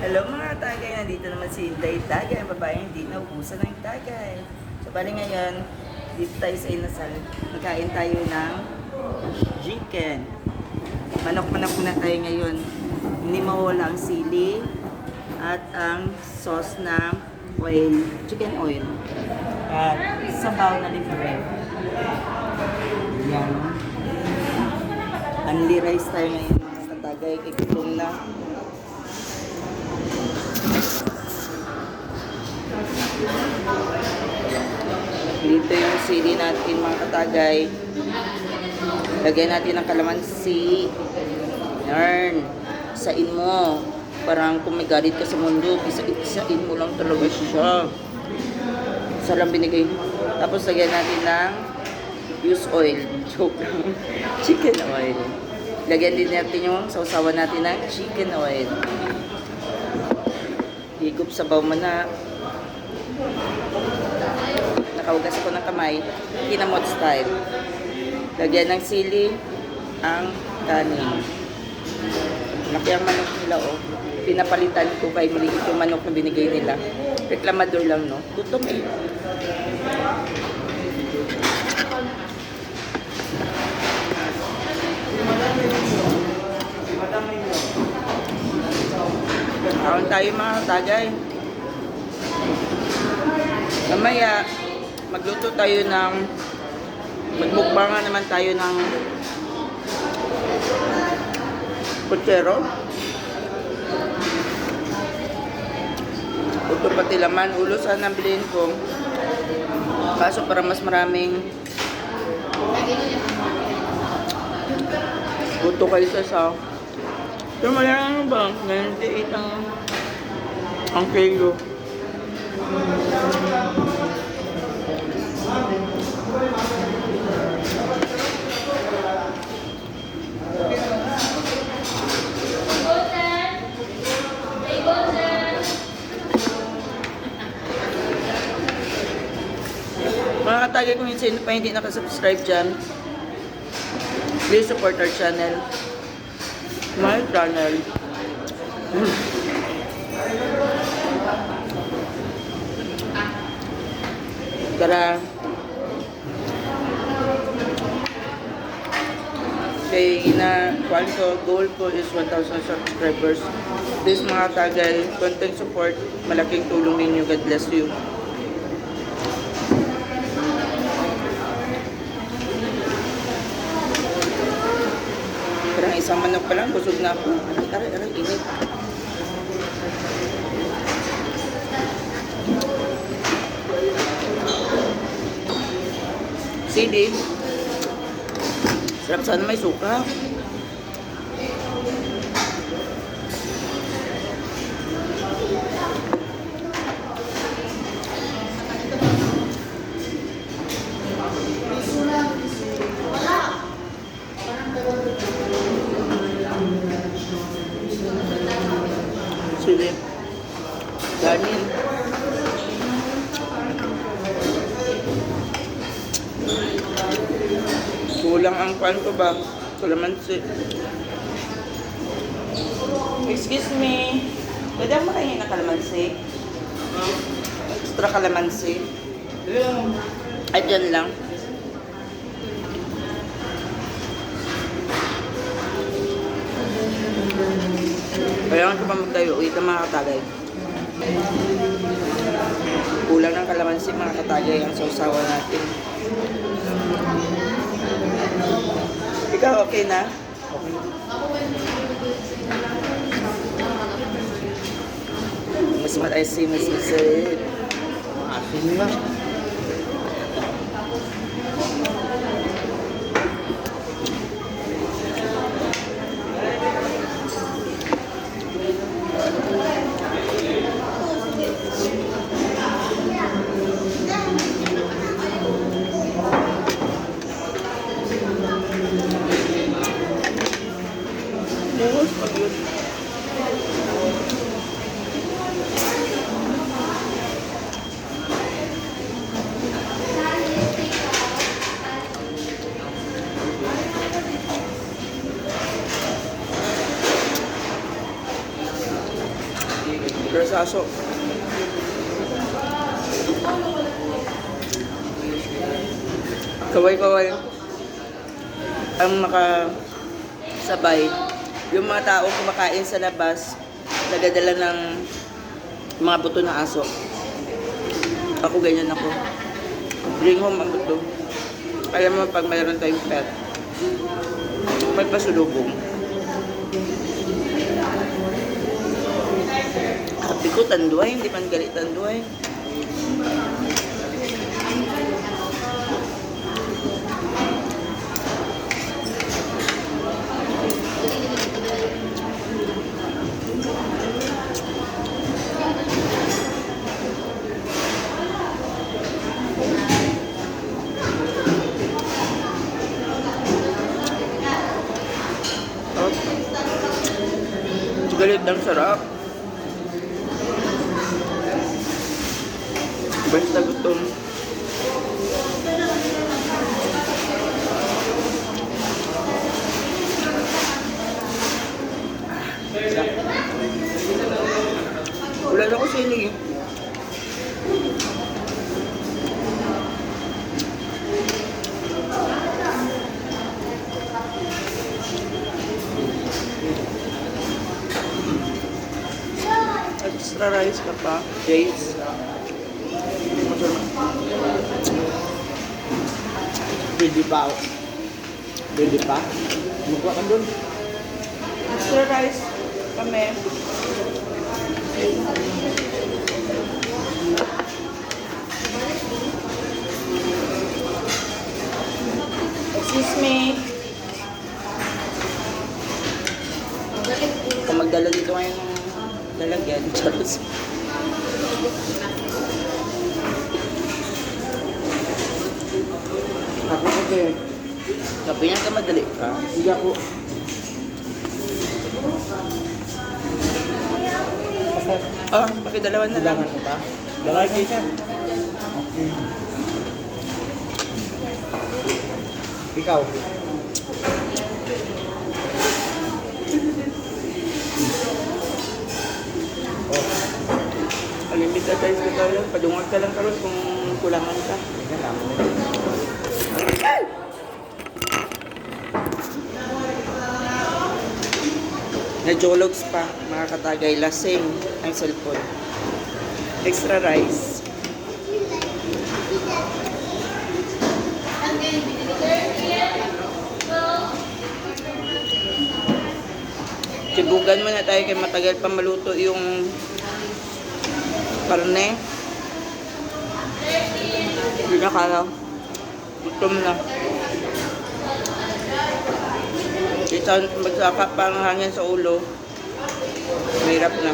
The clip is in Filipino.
Hello mga tagay, nandito naman si Inday Tagay, babae hindi naubusan ng tagay. So bali ngayon, dito tayo sa Inasal. Magkain tayo ng chicken. Manok-manok muna tayo ngayon. Hindi mawala ang sili at ang sauce na oil, chicken oil. At sabaw na libre. Yan. Only rice tayo ngayon mga tagay, kikutom na. Dito yung sili natin mga katagay. Lagyan natin ng kalamansi. Yarn. Isain mo. Parang kung may galit ka sa mundo, isain mo lang talaga siya. Isa lang binigay mo. Tapos lagyan natin ng use oil. Joke lang. Chicken oil. Lagyan din natin yung sausawan natin ng chicken oil. Higop sabaw mo na. Nakawagas ako ng kamay. Kinamot style. Lagyan ng sili ang kanin. Laki ang manok nila, oh. Pinapalitan ko kay maliit yung manok na binigay nila. Reklamador lang, no? Gutom eh. Kaon tayo mga tagay. Mamaya, magluto tayo ng magmukbanga naman tayo ng kutsero. Ito pati laman, ulo sana bilhin ko. Kaso para mas maraming buto kayo sa pero malamang ba? 98 ang kilo. Mga katagay, kung sino pa hindi nakasubscribe dyan, please support our channel. My channel. Tara. Kaya kuwan ko, goal ko is 1,000 subscribers. Please mga tagay, content support, malaking tulong ninyo. God bless you. Parang isang manok pa lang, busog na ako. Aray, init. Sili. Sarap sana may suka. Sili. Ganin. Kulang ang pan ko ba? Kalamansi. Excuse me. Pwede ako makahingi ng kalamansi? Extra kalamansi. Ay, dyan lang. Kailangan ko pa magtayo. Uwi ka mga katagay. Kulang ng kalamansi mga katagay ang sausawa natin. Ikaw okay na? Okay. Mas mataisi, mas isid. Asin na. Bukas pag yun. Rasaso. Kaway-kaway ang makasabay. Yung mga tao kumakain sa labas, nagadala ng mga buto na aso. Ako ganyan ako. Bring home ang buto. Kaya mo pag mayroon tayong pet, may pasulubong. Happy ko, tanduay. Hindi man galit tanduay. Galit ng sarap. Basta gutom. Wala na ko sili. Extra rice ka pa. Dates. Pwede pa. Pwede pa? Magwa ka doon. Extra rice kami. Excuse me. Kung magdala dito ngayon ng lalagyan, Charles. Ako kasi, Sabi niya ka madali ka. hindi ako. Oh, pakidalawan na lang. Kailangan ko pa? Dalay kayo siya. Okay. Ikaw? Unlimited rice ka tayo. Padungag ka lang karon kung kulangan ka. Ika lang. Na-jologs pa, mga katagay, lasing ang cellphone. Extra rice. Tibugan mo na tayo kay matagal pa maluto yung karne. Hindi na kaya. Gutom na. Kita magsaka pa ang hangin sa ulo. Mahirap na.